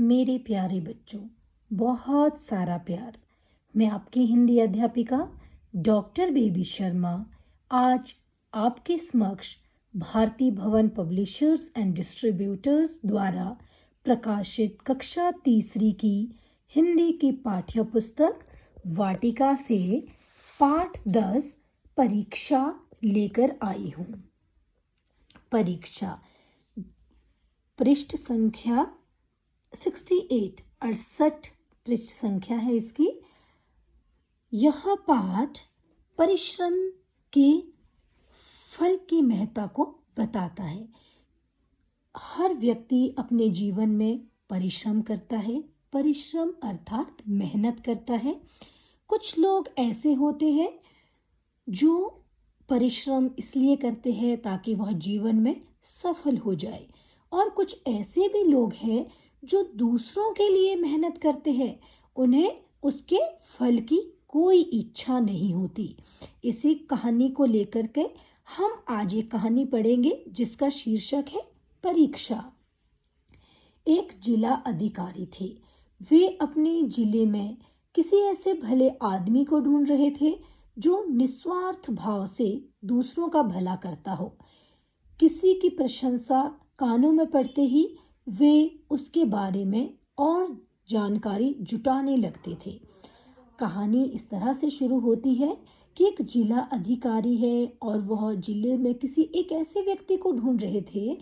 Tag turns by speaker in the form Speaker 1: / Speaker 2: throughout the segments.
Speaker 1: मेरे प्यारे बच्चों, बहुत सारा प्यार। मैं आपकी हिंदी अध्यापिका डॉक्टर बेबी शर्मा आज आपके समक्ष भारती भवन पब्लिशर्स एंड डिस्ट्रीब्यूटर्स द्वारा प्रकाशित कक्षा तीसरी की हिंदी की पाठ्य पुस्तक वाटिका से पाठ 10 परीक्षा लेकर आई हूँ। परीक्षा पृष्ठ संख्या 68 पृष्ठ संख्या है इसकी। यह पाठ परिश्रम के फल की महत्ता को बताता है। हर व्यक्ति अपने जीवन में परिश्रम करता है। परिश्रम अर्थात मेहनत करता है। कुछ लोग ऐसे होते हैं जो परिश्रम इसलिए करते हैं ताकि वह जीवन में सफल हो जाए, और कुछ ऐसे भी लोग हैं जो दूसरों के लिए मेहनत करते हैं, उन्हें उसके फल की कोई इच्छा नहीं होती। इसी कहानी को लेकर के हम आज एक कहानी पढ़ेंगे जिसका शीर्षक है परीक्षा। एक जिला अधिकारी थे। वे अपने जिले में किसी ऐसे भले आदमी को ढूंढ रहे थे जो निस्वार्थ भाव से दूसरों का भला करता हो। किसी की प्रशंसा कानों में पड़ते ही वे उसके बारे में और जानकारी जुटाने लगते थे। कहानी इस तरह से शुरू होती है कि एक जिला अधिकारी है और वह जिले में किसी एक ऐसे व्यक्ति को ढूंढ रहे थे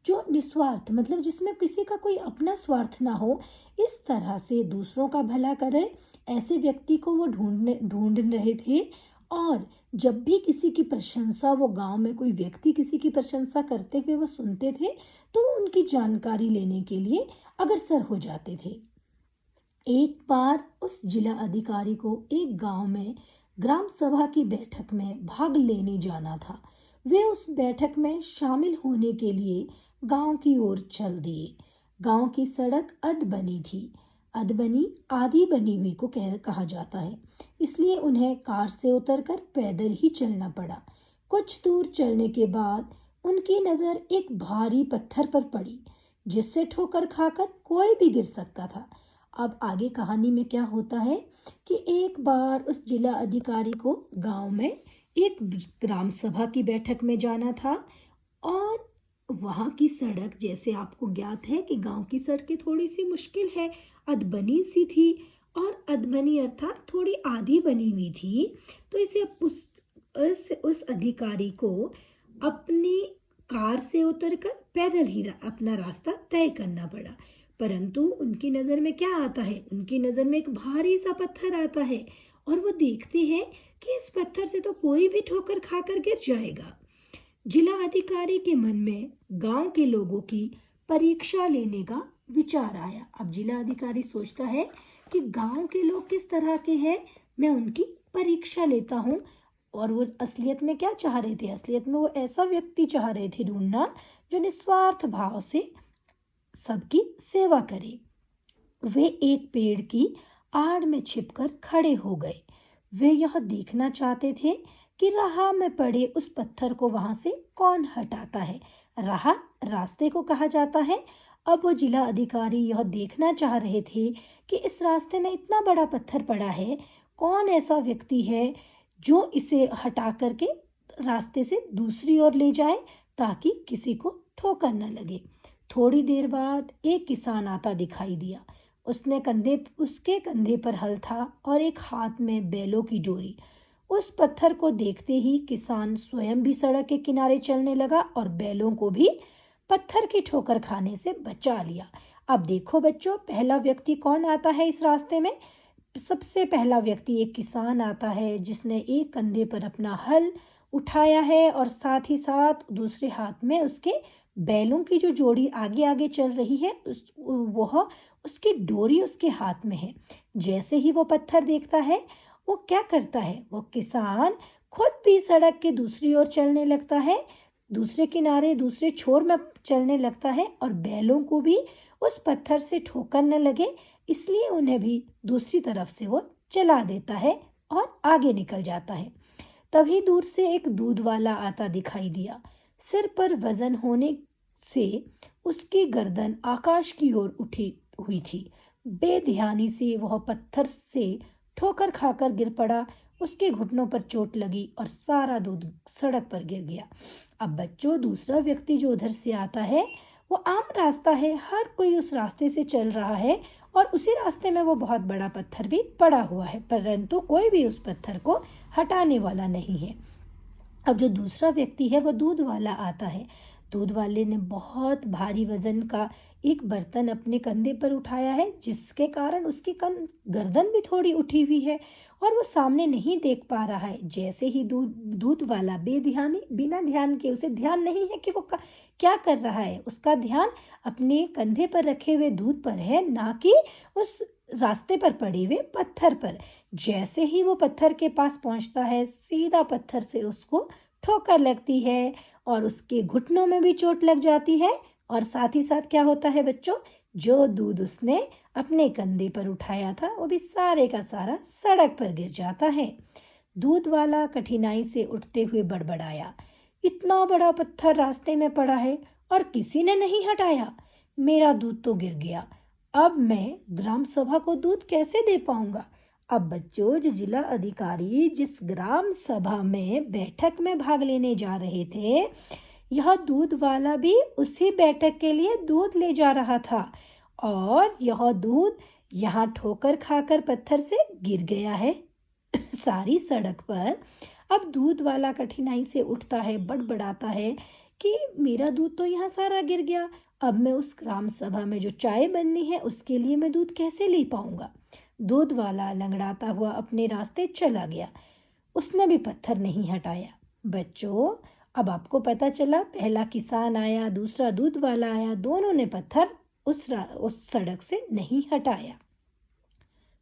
Speaker 1: जो निस्वार्थ, मतलब जिसमें किसी का कोई अपना स्वार्थ ना हो, इस तरह से दूसरों का भला करे, ऐसे व्यक्ति को वो ढूंढ रहे थे। और जब भी किसी की प्रशंसा, वो गांव में कोई व्यक्ति किसी की प्रशंसा करते हुए वो सुनते थे तो उनकी जानकारी लेने के लिए अग्रसर हो जाते थे। एक बार उस जिला अधिकारी को एक गांव में ग्राम सभा की बैठक में भाग लेने जाना था। वे उस बैठक में शामिल होने के लिए गांव की ओर चल दिए। गांव की सड़क अधबनी थी। अधबनी आधी बनी हुई को कहा जाता है, इसलिए उन्हें कार से उतरकर पैदल ही चलना पड़ा। कुछ दूर चलने के बाद उनकी नज़र एक भारी पत्थर पर पड़ी जिससे ठोकर खाकर कोई भी गिर सकता था। अब आगे कहानी में क्या होता है कि एक बार उस जिला अधिकारी को गांव में एक ग्राम सभा की बैठक में जाना था, और वहाँ की सड़क, जैसे आपको ज्ञात है कि गांव की सड़कें थोड़ी सी मुश्किल है, अधबनी सी थी, और अधबनी अर्थात थोड़ी आधी बनी हुई थी। तो इसे उस अधिकारी को अपनी कार से उतरकर पैदल ही अपना रास्ता तय करना पड़ा। परंतु उनकी नज़र में क्या आता है? उनकी नज़र में एक भारी सा पत्थर आता है, और वो देखते हैं कि इस पत्थर से तो कोई भी ठोकर खाकर गिर जाएगा। जिला अधिकारी के मन में गांव के लोगों की परीक्षा लेने का विचार आया। अब जिला अधिकारी सोचता है कि गांव के लोग किस तरह के हैं, मैं उनकी परीक्षा लेता हूँ। और वो असलियत में क्या चाह रहे थे? असलियत में वो ऐसा व्यक्ति चाह रहे थे ढूंढना जो निस्वार्थ भाव से सबकी सेवा करे। वे एक पेड़ की आड़ में छिपकर खड़े हो गए। वे यह देखना चाहते थे कि राह में पड़े उस पत्थर को वहां से कौन हटाता है। राह रास्ते को कहा जाता है। अब वो जिला अधिकारी यह देखना चाह रहे थे कि इस रास्ते में इतना बड़ा पत्थर पड़ा है, कौन ऐसा व्यक्ति है जो इसे हटा करके रास्ते से दूसरी ओर ले जाए ताकि किसी को ठोकर न लगे। थोड़ी देर बाद एक किसान आता दिखाई दिया। उसके कंधे पर हल था और एक हाथ में बैलों की डोरी। उस पत्थर को देखते ही किसान स्वयं भी सड़क के किनारे चलने लगा और बैलों को भी पत्थर की ठोकर खाने से बचा लिया। अब देखो बच्चों, पहला व्यक्ति कौन आता है इस रास्ते में? सबसे पहला व्यक्ति एक किसान आता है जिसने एक कंधे पर अपना हल उठाया है और साथ ही साथ दूसरे हाथ में उसके बैलों की जो जोड़ी आगे आगे चल रही है वह उसकी डोरी उसके हाथ में है। जैसे ही वो पत्थर देखता है, वो क्या करता है? वो किसान खुद भी सड़क के दूसरी ओर चलने लगता है, दूसरे किनारे दूसरे छोर में चलने लगता है, और बैलों को भी उस पत्थर से ठोकर न लगे इसलिए उन्हें भी दूसरी तरफ से वो चला देता है और आगे निकल जाता है। तभी दूर से एक दूध वाला आता दिखाई दिया। सिर पर वजन होने से उसकी गर्दन आकाश की ओर उठी हुई थी। बेध्यानी से वह पत्थर से ठोकर खाकर गिर पड़ा। उसके घुटनों पर चोट लगी और सारा दूध सड़क पर गिर गया। अब बच्चों, दूसरा व्यक्ति जो उधर से आता है वो आम रास्ता है, हर कोई उस रास्ते से चल रहा है और उसी रास्ते में वो बहुत बड़ा पत्थर भी पड़ा हुआ है, परंतु कोई भी उस पत्थर को हटाने वाला नहीं है। अब जो दूसरा व्यक्ति है वो दूध वाला आता है। दूध वाले ने बहुत भारी वजन का एक बर्तन अपने कंधे पर उठाया है, जिसके कारण उसकी गर्दन भी थोड़ी उठी हुई है और वो सामने नहीं देख पा रहा है। जैसे ही दूध वाला बिना ध्यान के, उसे ध्यान नहीं है कि वो क्या कर रहा है, उसका ध्यान अपने कंधे पर रखे हुए दूध पर है, ना कि उस रास्ते पर पड़े हुए पत्थर पर। जैसे ही वो पत्थर के पास पहुंचता है, सीधा पत्थर से उसको ठोकर लगती है और उसके घुटनों में भी चोट लग जाती है। और साथ ही साथ क्या होता है बच्चों, जो दूध उसने अपने कंधे पर उठाया था वो भी सारे का सारा सड़क पर गिर जाता है। दूध वाला कठिनाई से उठते हुए बड़बड़ाया, इतना बड़ा पत्थर रास्ते में पड़ा है और किसी ने नहीं हटाया। मेरा दूध तो गिर गया, अब मैं ग्राम सभा को दूध कैसे दे पाऊंगा। अब बच्चों, जो जिला अधिकारी जिस ग्राम सभा में बैठक में भाग लेने जा रहे थे, यह दूध वाला भी उसी बैठक के लिए दूध ले जा रहा था और यह दूध यहाँ ठोकर खाकर पत्थर से गिर गया है सारी सड़क पर। अब दूध वाला कठिनाई से उठता है, बड़बड़ाता है कि मेरा दूध तो यहाँ सारा गिर गया, अब मैं उस ग्राम सभा में जो चाय बननी है उसके लिए मैं दूध कैसे ले पाऊंगा। दूध वाला लंगड़ाता हुआ अपने रास्ते चला गया, उसने भी पत्थर नहीं हटाया। बच्चों, अब आपको पता चला, पहला किसान आया, दूसरा दूध वाला आया, दोनों ने पत्थर उस सड़क से नहीं हटाया।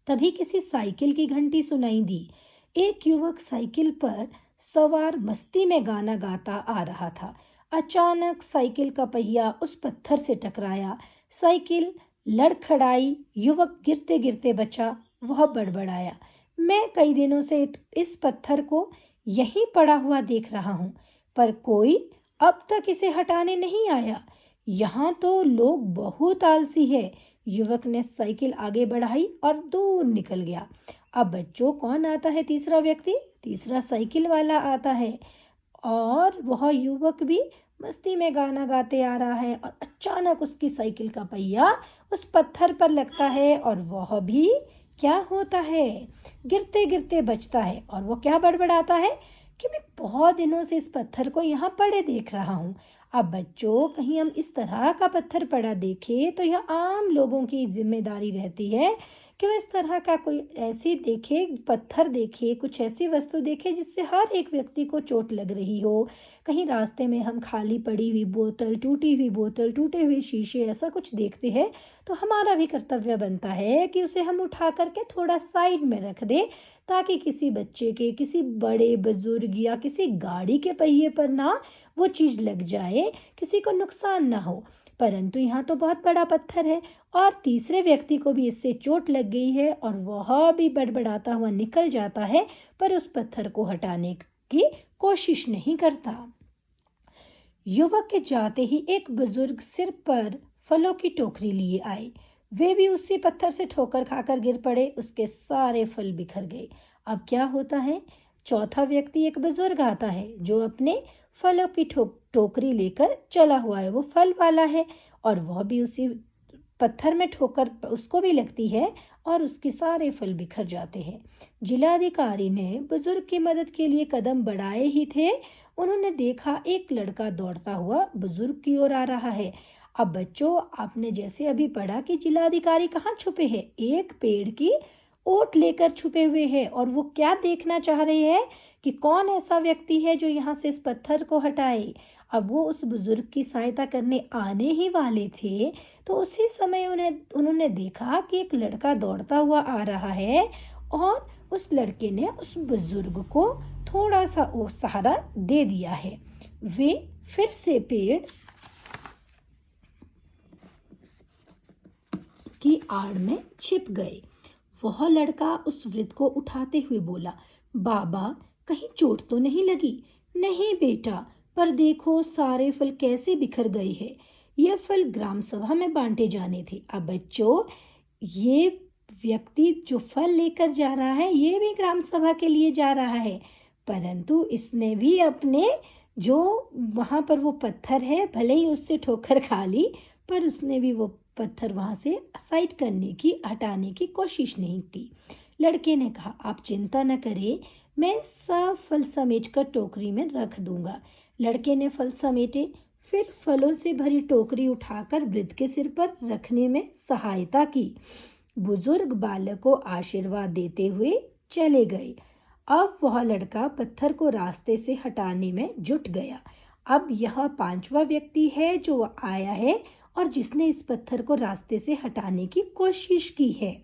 Speaker 1: तभी किसी साइकिल की घंटी सुनाई दी। एक युवक साइकिल पर सवार मस्ती में गाना गाता आ रहा था। अचानक साइकिल का पहिया उस पत्थर से टकराया, साइकिल लड़खड़ाई, युवक गिरते गिरते बचा। वह बड़बड़ाया, मैं कई दिनों से इस पत्थर को यहीं पड़ा हुआ देख रहा हूँ, पर कोई अब तक इसे हटाने नहीं आया। यहाँ तो लोग बहुत आलसी है। युवक ने साइकिल आगे बढ़ाई और दूर निकल गया। अब बच्चों, कौन आता है तीसरा व्यक्ति? तीसरा साइकिल वाला आता है और वह युवक भी मस्ती में गाना गाते आ रहा है और अचानक उसकी साइकिल का पहिया उस पत्थर पर लगता है और वह भी क्या होता है, गिरते गिरते बचता है। और वो क्या बड़बड़ाता है कि मैं बहुत दिनों से इस पत्थर को यहाँ पड़े देख रहा हूँ। अब बच्चों, कहीं हम इस तरह का पत्थर पड़ा देखे तो यह आम लोगों की जिम्मेदारी रहती है कि वो इस तरह का कोई ऐसी देखे, पत्थर देखे, कुछ ऐसी वस्तु देखे जिससे हर एक व्यक्ति को चोट लग रही हो। कहीं रास्ते में हम खाली पड़ी हुई बोतल, टूटी हुई बोतल, टूटे हुए शीशे, ऐसा कुछ देखते हैं तो हमारा भी कर्तव्य बनता है कि उसे हम उठा करके थोड़ा साइड में रख दे, ताकि किसी बच्चे के, किसी बड़े बुजुर्ग या किसी गाड़ी के पहिए पर ना वो चीज़ लग जाए, किसी को नुकसान ना हो। परंतु यहाँ तो बहुत बड़ा पत्थर है और तीसरे व्यक्ति को भी इससे चोट लग गई है और वह भी बड़बड़ाता हुआ निकल जाता है, पर उस पत्थर को हटाने की कोशिश नहीं करता। युवक के जाते ही एक बुजुर्ग सिर पर फलों की टोकरी लिए आए। वे भी उसी पत्थर से ठोकर खाकर गिर पड़े, उसके सारे फल बिखर गए। अब क्या होता है, चौथा व्यक्ति एक बुजुर्ग आता है जो अपने फलों की टोकरी लेकर चला हुआ है। वो फल वाला है और वह भी उसी पत्थर में ठोकर उसको भी लगती है और उसके सारे फल बिखर जाते हैं। जिलाधिकारी ने बुजुर्ग की मदद के लिए कदम बढ़ाए ही थे, उन्होंने देखा एक लड़का दौड़ता हुआ बुजुर्ग की ओर आ रहा है। अब बच्चों, आपने जैसे अभी पढ़ा कि जिलाधिकारी कहाँ छुपे हैं, एक पेड़ की ओट लेकर छुपे हुए हैं और वो क्या देखना चाह रहे हैं कि कौन ऐसा व्यक्ति है जो यहाँ से इस पत्थर को हटाए। अब वो उस बुजुर्ग की सहायता करने आने ही वाले थे, तो उसी समय उन्होंने देखा कि एक लड़का दौड़ता हुआ आ रहा है और उस लड़के ने उस बुजुर्ग को थोड़ा सा सहारा दे दिया है। वे फिर से पेड़ की आड़ में छिप गए। वह लड़का उस वृद्ध को उठाते हुए बोला, बाबा, कहीं चोट तो नहीं लगी? नहीं बेटा, पर देखो सारे फल कैसे बिखर गए हैं। ये फल ग्राम सभा में बांटे जाने थे। अब बच्चों, ये व्यक्ति जो फल लेकर जा रहा है ये भी ग्राम सभा के लिए जा रहा है, परंतु इसने भी अपने जो वहाँ पर वो पत्थर है, भले ही उससे ठोकर खा ली, पर उसने भी वो पत्थर वहाँ से साइड करने की, हटाने की कोशिश नहीं की। लड़के ने कहा, आप चिंता न करें, मैं सब फल समेट कर टोकरी में रख दूंगा। लड़के ने फल समेटे, फिर फलों से भरी टोकरी उठाकर वृद्ध के सिर पर रखने में सहायता की। बुजुर्ग बालक को आशीर्वाद देते हुए चले गए। अब वह लड़का पत्थर को रास्ते से हटाने में जुट गया। अब यह पांचवा व्यक्ति है जो आया है और जिसने इस पत्थर को रास्ते से हटाने की कोशिश की है।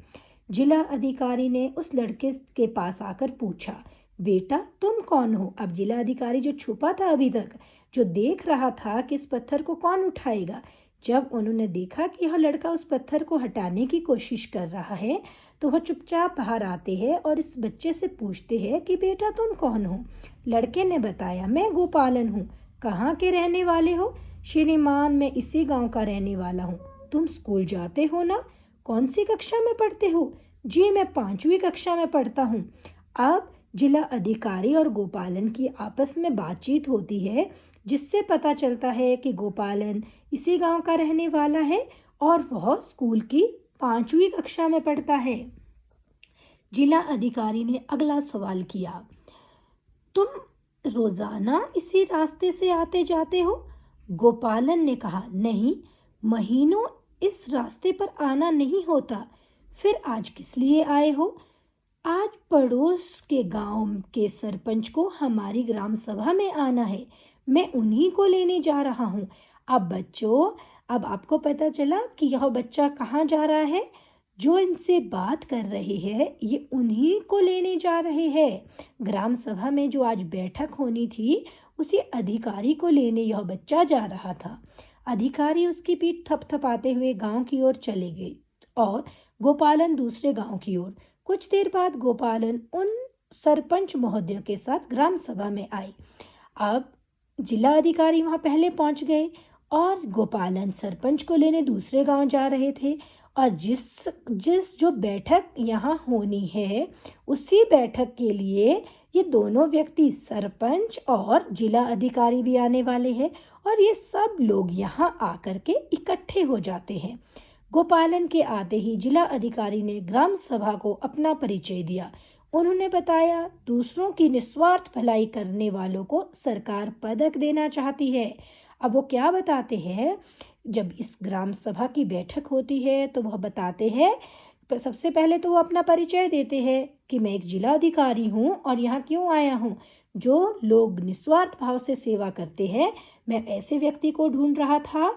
Speaker 1: जिला अधिकारी ने उस लड़के के पास आकर पूछा, बेटा तुम कौन हो? अब जिला अधिकारी जो छुपा था अभी तक, जो देख रहा था कि इस पत्थर को कौन उठाएगा, जब उन्होंने देखा कि यह लड़का उस पत्थर को हटाने की कोशिश कर रहा है, तो वह चुपचाप बाहर आते हैं और इस बच्चे से पूछते हैं कि बेटा तुम कौन हो? लड़के ने बताया, मैं गोपालन हूँ। कहाँ के रहने वाले हो? श्रीमान, मैं इसी गांव का रहने वाला हूँ। तुम स्कूल जाते हो ना? कौन सी कक्षा में पढ़ते हो? जी, मैं 5वीं कक्षा में पढ़ता हूँ। अब जिला अधिकारी और गोपालन की आपस में बातचीत होती है, जिससे पता चलता है कि गोपालन इसी गांव का रहने वाला है और वह स्कूल की 5वीं कक्षा में पढ़ता है। जिला अधिकारी ने अगला सवाल किया, तुम रोजाना इसी रास्ते से आते जाते हो? गोपालन ने कहा, नहीं, महीनों इस रास्ते पर आना नहीं होता। फिर आज किस लिए आए हो? आज पड़ोस के गांव के सरपंच को हमारी ग्राम सभा में आना है, मैं उन्हीं को लेने जा रहा हूँ। अब बच्चों, अब आपको पता चला कि यह बच्चा कहाँ जा रहा है। जो इनसे बात कर रहे हैं ये उन्हीं को लेने जा रहे हैं। ग्राम सभा में जो आज बैठक होनी थी, उसी अधिकारी को लेने यह बच्चा जा रहा था। अधिकारी उसकी पीठ थपथपाते हुए गांव की ओर चले गए और गोपालन दूसरे गांव की ओर। कुछ देर बाद गोपालन उन सरपंच महोदय के साथ ग्राम सभा में आए। अब जिला अधिकारी वहां पहले पहुंच गए और गोपालन सरपंच को लेने दूसरे गांव जा रहे थे। और जिस जो बैठक यहाँ होनी है, उसी बैठक के लिए ये दोनों व्यक्ति, सरपंच और जिला अधिकारी भी आने वाले हैं और ये सब लोग यहाँ आकर के इकट्ठे हो जाते हैं। गोपालन के आते ही जिला अधिकारी ने ग्राम सभा को अपना परिचय दिया। उन्होंने बताया, दूसरों की निस्वार्थ भलाई करने वालों को सरकार पदक देना चाहती है। अब वो क्या बताते हैं, जब इस ग्राम सभा की बैठक होती है तो वह बताते हैं, सबसे पहले तो वो अपना परिचय देते हैं कि मैं एक जिला अधिकारी हूँ और यहाँ क्यों आया हूँ। जो लोग निस्वार्थ भाव से सेवा करते हैं, मैं ऐसे व्यक्ति को ढूंढ रहा था।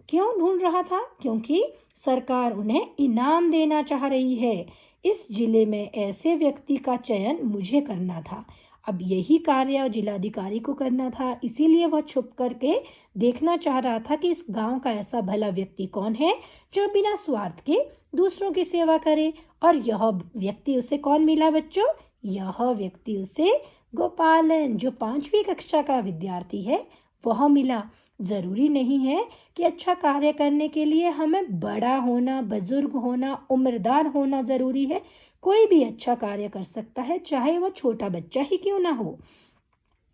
Speaker 1: क्यों ढूंढ रहा था? क्योंकि सरकार उन्हें इनाम देना चाह रही है। इस जिले में ऐसे व्यक्ति का चयन मुझे करना था। अब यही कार्य जिलाधिकारी को करना था, इसीलिए वह छुप करके देखना चाह रहा था कि इस गांव का ऐसा भला व्यक्ति कौन है जो बिना स्वार्थ के दूसरों की सेवा करे। और यह व्यक्ति उसे कौन मिला बच्चों? यह व्यक्ति उसे गोपालन, जो 5वीं कक्षा का विद्यार्थी है, वह मिला। जरूरी नहीं है कि अच्छा कार्य करने के लिए हमें बड़ा होना, बुजुर्ग होना, उम्रदार होना जरूरी है। कोई भी अच्छा कार्य कर सकता है, चाहे वह छोटा बच्चा ही क्यों ना हो।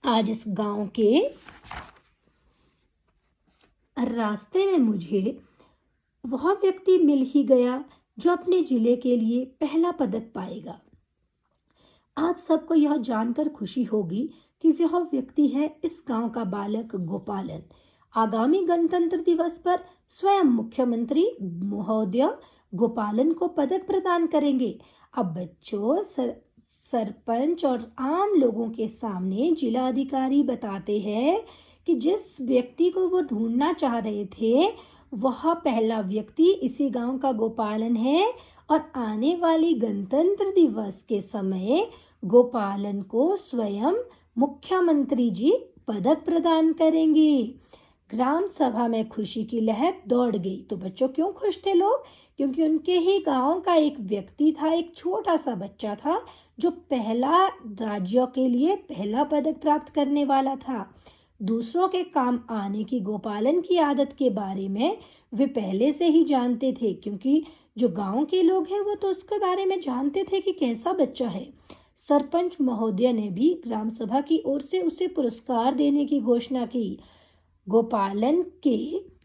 Speaker 1: आज इस गांव के रास्ते में मुझे वह व्यक्ति मिल ही गया जो अपने जिले के लिए पहला पदक पाएगा। आप सबको यह जानकर खुशी होगी कि वह व्यक्ति है इस गांव का बालक गोपालन। आगामी गणतंत्र दिवस पर स्वयं मुख्यमंत्री महोदय गोपालन को पदक प्रदान करेंगे। अब बच्चों, सरपंच और आम लोगों के सामने जिला अधिकारी बताते हैं कि जिस व्यक्ति को वो ढूंढना चाह रहे थे, वह पहला व्यक्ति इसी गांव का गोपालन है और आने वाली गणतंत्र दिवस के समय गोपालन को स्वयं मुख्यमंत्री जी पदक प्रदान करेंगे। ग्राम सभा में खुशी की लहर दौड़ गई। तो बच्चों, क्यों खुश थे लोग? क्योंकि उनके ही गांव का एक व्यक्ति था, एक छोटा सा बच्चा था, जो पहला राज्य के लिए पहला पदक प्राप्त करने वाला था। दूसरों के काम आने की गोपालन की आदत के बारे में वे पहले से ही जानते थे, क्योंकि जो गांव के लोग हैं वो तो उसके बारे में जानते थे कि कैसा बच्चा है। सरपंच महोदय ने भी ग्राम सभा की ओर से उसे पुरस्कार देने की घोषणा की। गोपालन के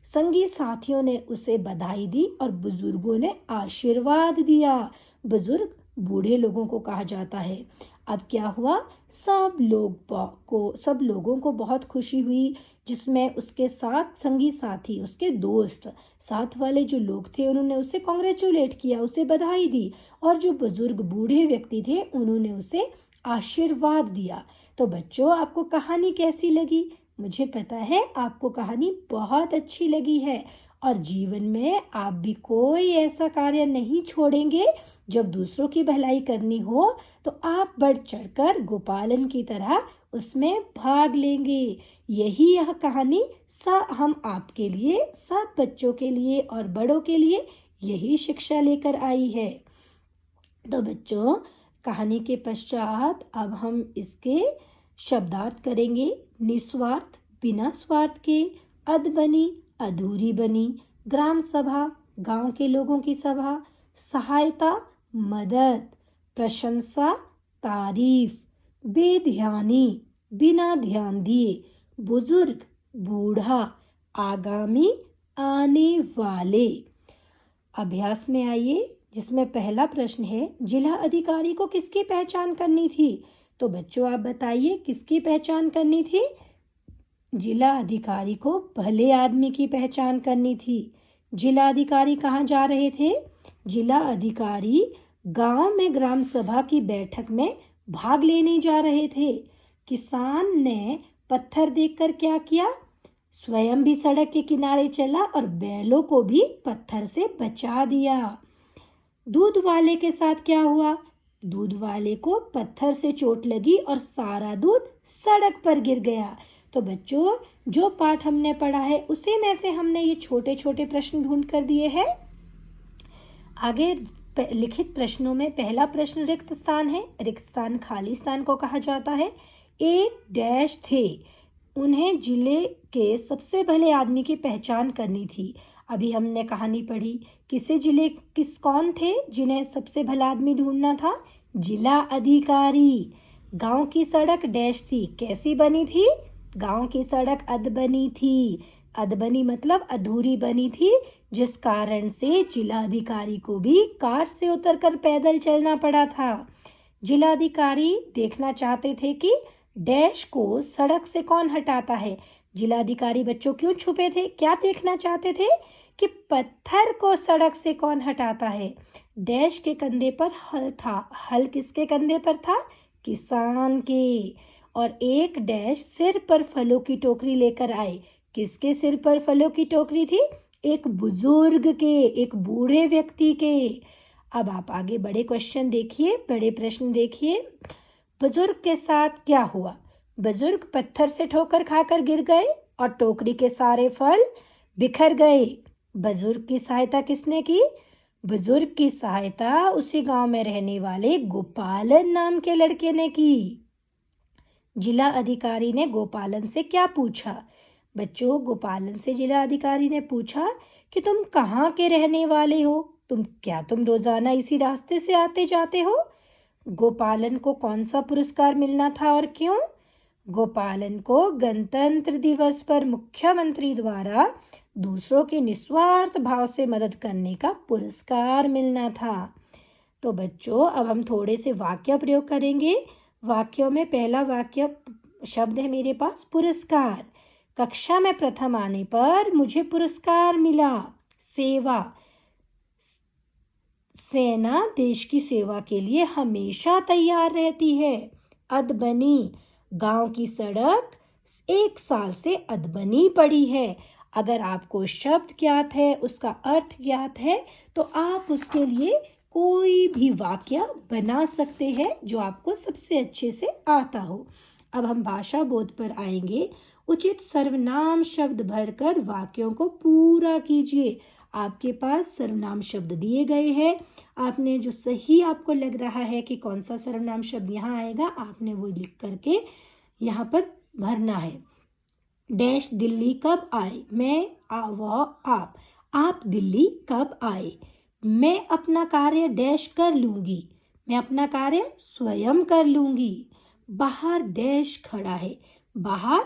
Speaker 1: संगी साथियों ने उसे बधाई दी और बुजुर्गों ने आशीर्वाद दिया। बुजुर्ग बूढ़े लोगों को कहा जाता है। अब क्या हुआ, सब लोगों को बहुत खुशी हुई, जिसमें उसके साथ संगी साथी, उसके दोस्त, साथ वाले जो लोग थे उन्होंने उसे कॉन्ग्रेचुलेट किया, उसे बधाई दी, और जो बुजुर्ग बूढ़े व्यक्ति थे उन्होंने उसे आशीर्वाद दिया। तो बच्चों, आपको कहानी कैसी लगी? मुझे पता है आपको कहानी बहुत अच्छी लगी है, और जीवन में आप भी कोई ऐसा कार्य नहीं छोड़ेंगे। जब दूसरों की भलाई करनी हो तो आप बढ़ चढ़कर गोपालन की तरह उसमें भाग लेंगे। यह कहानी हम आपके लिए, सब बच्चों के लिए और बड़ों के लिए यही शिक्षा लेकर आई है। तो बच्चों, कहानी के पश्चात अब हम इसके शब्दार्थ करेंगे। निस्वार्थ, बिना स्वार्थ के, अध बनी, अधूरी बनी, ग्राम सभा, गांव के लोगों की सभा, सहायता, मदद, प्रशंसा, तारीफ, बेध्यानी, बिना ध्यान दिए, बुजुर्ग, बूढ़ा, आगामी, आने वाले। अभ्यास में आइए, जिसमें पहला प्रश्न है, जिला अधिकारी को किसकी पहचान करनी थी? तो बच्चों, आप बताइए किसकी पहचान करनी थी? जिला अधिकारी को भले आदमी की पहचान करनी थी। जिला अधिकारी कहाँ जा रहे थे? जिला अधिकारी गांव में ग्राम सभा की बैठक में भाग लेने जा रहे थे। किसान ने पत्थर देखकर क्या किया? स्वयं भी सड़क के किनारे चला और बैलों को भी पत्थर से बचा दिया। दूध वाले के साथ क्या हुआ? दूध वाले को पत्थर से चोट लगी और सारा दूध सड़क पर गिर गया। तो बच्चों, जो पाठ हमने पढ़ा है उसी में से हमने ये छोटे छोटे प्रश्न ढूंढ कर दिए हैं। आगे लिखित प्रश्नों में पहला प्रश्न रिक्त स्थान है। रिक्त स्थान खाली स्थान को कहा जाता है। एक डैश थे, उन्हें जिले के सबसे भले आदमी की पहचान करनी थी। अभी हमने कहानी पढ़ी, कौन थे जिन्हें सबसे भला आदमी ढूंढना था? जिला अधिकारी। गांव की सड़क डैश थी, कैसी बनी थी? गांव की सड़क अधबनी थी। अधबनी मतलब अधूरी बनी थी, जिस कारण से जिलाधिकारी को भी कार से उतरकर पैदल चलना पड़ा था। जिलाधिकारी देखना चाहते थे कि डैश को सड़क से कौन हटाता है। जिलाधिकारी बच्चों क्यों छुपे थे? क्या देखना चाहते थे? कि पत्थर को सड़क से कौन हटाता है। डैश के कंधे पर हल था। हल किसके कंधे पर था? किसान के। और एक डैश सिर पर फलों की टोकरी लेकर आए। किसके सिर पर फलों की टोकरी थी? एक बुजुर्ग के, एक बूढ़े व्यक्ति के। अब आप आगे बड़े क्वेश्चन देखिए, बड़े प्रश्न देखिए। बुजुर्ग के साथ क्या हुआ? बुजुर्ग पत्थर से ठोकर खाकर गिर गए और टोकरी के सारे फल बिखर गए। बुजुर्ग की सहायता किसने की? बुजुर्ग की सहायता उसी गांव में रहने वाले गोपालन नाम के लड़के ने की। जिला अधिकारी ने गोपालन से क्या पूछा? बच्चों, गोपालन से जिला अधिकारी ने पूछा कि तुम कहाँ के रहने वाले हो? तुम रोजाना इसी रास्ते से आते जाते हो? गोपालन को कौन सा पुरस्कार मिलना था और क्यों? गोपालन को गणतंत्र दिवस पर मुख्यमंत्री द्वारा दूसरों की निस्वार्थ भाव से मदद करने का पुरस्कार मिलना था। तो बच्चों, अब हम थोड़े से वाक्य प्रयोग करेंगे। वाक्यों में पहला वाक्य शब्द है मेरे पास पुरस्कार। कक्षा में प्रथम आने पर मुझे पुरस्कार मिला। सेवा, सेना देश की सेवा के लिए हमेशा तैयार रहती है। अधबनी, गांव की सड़क 1 साल से अधबनी पड़ी है। अगर आपको शब्द ज्ञात है, उसका अर्थ ज्ञात है, तो आप उसके लिए कोई भी वाक्य बना सकते हैं जो आपको सबसे अच्छे से आता हो। अब हम भाषा बोध पर आएंगे। उचित सर्वनाम शब्द भरकर वाक्यों को पूरा कीजिए। आपके पास सर्वनाम शब्द दिए गए हैं। आपने जो सही आपको लग रहा है कि कौन सा सर्वनाम शब्द यहाँ आएगा, आपने वो लिख करके यहाँ पर भरना है। डैश दिल्ली कब आए, मैं वह आप दिल्ली कब आए। मैं अपना कार्य डैश कर लूँगी, मैं अपना कार्य स्वयं कर लूँगी। बाहर डैश खड़ा है, बाहर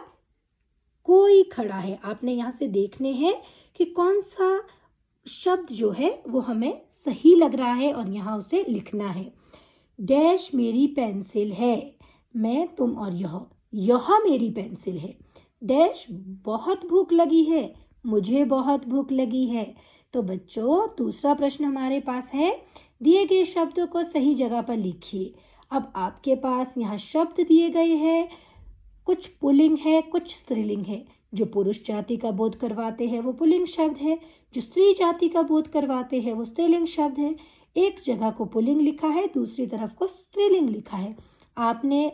Speaker 1: कोई खड़ा है। आपने यहाँ से देखने हैं कि कौन सा शब्द जो है वो हमें सही लग रहा है और यहाँ उसे लिखना है। डैश मेरी पेंसिल है, मैं तुम और यह मेरी पेंसिल है। डैश बहुत भूख लगी है, मुझे बहुत भूख लगी है। तो बच्चों दूसरा प्रश्न हमारे पास है, दिए गए शब्दों को सही जगह पर लिखिए। अब आपके पास यहाँ शब्द दिए गए हैं, कुछ पुल्लिंग है कुछ स्त्रीलिंग है। जो पुरुष जाति का बोध करवाते हैं वो पुल्लिंग शब्द है, जो स्त्री जाति का बोध करवाते हैं वो स्त्रीलिंग शब्द है। एक जगह को पुल्लिंग लिखा है, दूसरी तरफ को स्त्रीलिंग लिखा है। आपने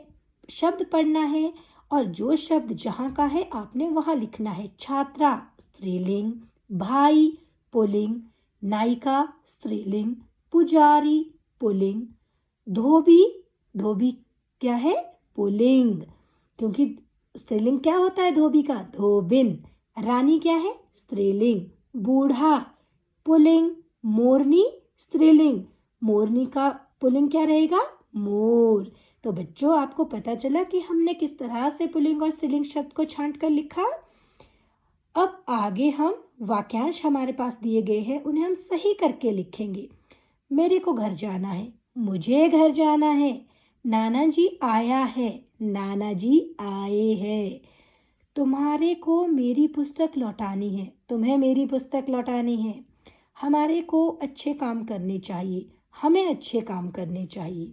Speaker 1: शब्द पढ़ना है और जो शब्द जहाँ का है आपने वहाँ लिखना है। छात्रा स्त्रीलिंग, भाई पुल्लिंग, नायिका स्त्रीलिंग, पुजारी पुल्लिंग, धोबी धोबी क्या है, पुल्लिंग, क्योंकि स्त्रीलिंग क्या होता है धोबी का, धोबिन। रानी क्या है, स्त्रीलिंग। बूढ़ा पुल्लिंग, मोरनी स्त्रीलिंग, मोरनी का पुल्लिंग क्या रहेगा, मोर। तो बच्चों आपको पता चला कि हमने किस तरह से पुल्लिंग और स्त्रीलिंग शब्द को छांट कर लिखा। अब आगे हम वाक्यांश हमारे पास दिए गए हैं, उन्हें हम सही करके लिखेंगे। मेरे को घर जाना है, मुझे घर जाना है। नाना जी आया है, नाना जी आए हैं। तुम्हारे को मेरी पुस्तक लौटानी है, तुम्हें मेरी पुस्तक लौटानी है। हमारे को अच्छे काम करने चाहिए, हमें अच्छे काम करने चाहिए।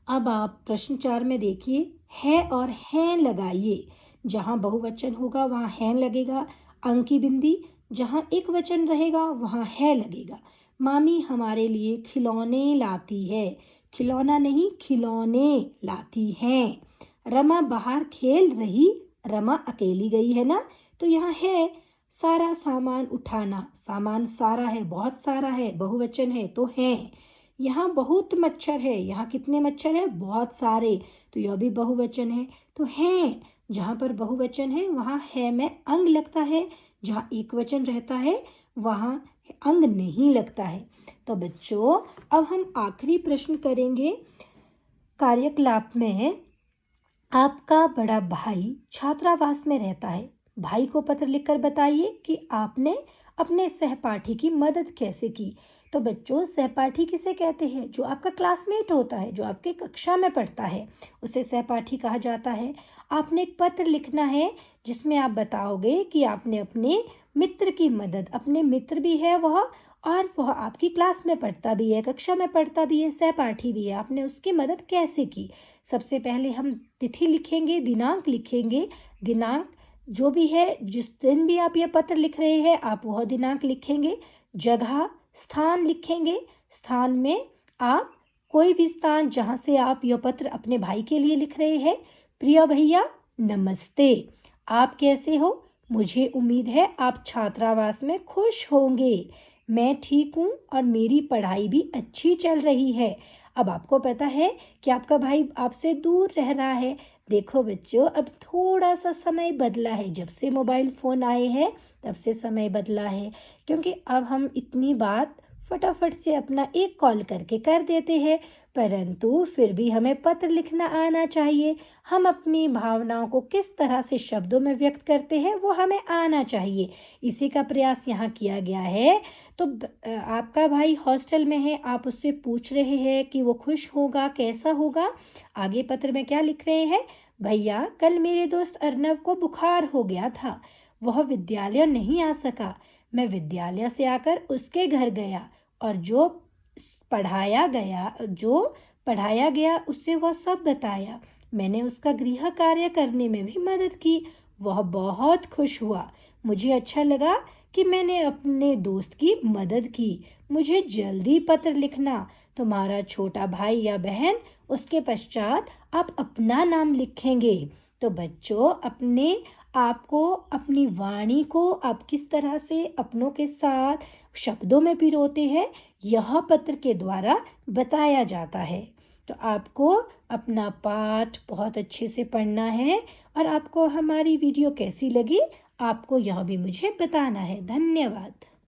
Speaker 1: अब आप प्रश्न 4 में देखिए, है और हैं लगाइए। जहाँ बहुवचन होगा वहाँ हैं लगेगा, अंक की बिंदी। जहाँ एक वचन रहेगा वहाँ है लगेगा। मामी हमारे लिए खिलौने लाती है, खिलौना नहीं खिलौने लाती हैं। रमा बाहर खेल रही, रमा अकेली गई है ना, तो यहाँ है। सारा सामान उठाना, सामान सारा है, बहुत सारा है, बहुवचन है तो है। यहाँ बहुत मच्छर है, यहाँ कितने मच्छर है, बहुत सारे, तो यह भी बहुवचन है तो है। जहाँ पर बहुवचन है वहाँ है में अंग लगता है, जहाँ एक वचन रहता है वहाँ अंग नहीं लगता है। तो बच्चों अब हम आखिरी प्रश्न करेंगे कार्यकलाप में। आपका बड़ा भाई छात्रावास में रहता है, भाई को पत्र लिखकर बताइए कि आपने अपने सहपाठी की मदद कैसे की। तो बच्चों सहपाठी किसे कहते हैं, जो आपका क्लासमेट होता है, जो आपके कक्षा में पढ़ता है उसे सहपाठी कहा जाता है। आपने एक पत्र लिखना है जिसमें आप बताओगे कि आपने अपने मित्र की मदद, अपने मित्र भी है वह और वह आपकी क्लास में पढ़ता भी है, कक्षा में पढ़ता भी है, सहपाठी भी है, आपने उसकी मदद कैसे की। सबसे पहले हम तिथि लिखेंगे, दिनांक लिखेंगे। दिनांक जो भी है, जिस दिन भी आप यह पत्र लिख रहे हैं आप वह दिनांक लिखेंगे। जगह स्थान लिखेंगे, स्थान में आप कोई भी स्थान जहाँ से आप यह पत्र अपने भाई के लिए लिख रहे हैं। प्रिय भैया नमस्ते, आप कैसे हो, मुझे उम्मीद है आप छात्रावास में खुश होंगे। मैं ठीक हूँ और मेरी पढ़ाई भी अच्छी चल रही है। अब आपको पता है कि आपका भाई आपसे दूर रह रहा है। देखो बच्चों अब थोड़ा सा समय बदला है, जब से मोबाइल फ़ोन आए हैं तब से समय बदला है, क्योंकि अब हम इतनी बात फटाफट से अपना एक कॉल करके कर देते हैं, परंतु फिर भी हमें पत्र लिखना आना चाहिए। हम अपनी भावनाओं को किस तरह से शब्दों में व्यक्त करते हैं वो हमें आना चाहिए। इसी का प्रयास यहाँ किया गया है। तो आपका भाई हॉस्टल में है, आप उससे पूछ रहे हैं कि वो खुश होगा, कैसा होगा। आगे पत्र में क्या लिख रहे हैं, भैया कल मेरे दोस्त अर्नव को बुखार हो गया था, वह विद्यालय नहीं आ सका। मैं विद्यालय से आकर उसके घर गया और जो पढ़ाया गया उससे वह सब बताया। मैंने उसका गृह कार्य करने में भी मदद की, वह बहुत खुश हुआ। मुझे अच्छा लगा कि मैंने अपने दोस्त की मदद की। मुझे जल्दी पत्र लिखना। तुम्हारा छोटा भाई या बहन, उसके पश्चात आप अपना नाम लिखेंगे। तो बच्चों अपने आपको, अपनी वाणी को आप किस तरह से अपनों के साथ शब्दों में पिरोते हैं यह पत्र के द्वारा बताया जाता है। तो आपको अपना पाठ बहुत अच्छे से पढ़ना है और आपको हमारी वीडियो कैसी लगी आपको यह भी मुझे बताना है। धन्यवाद।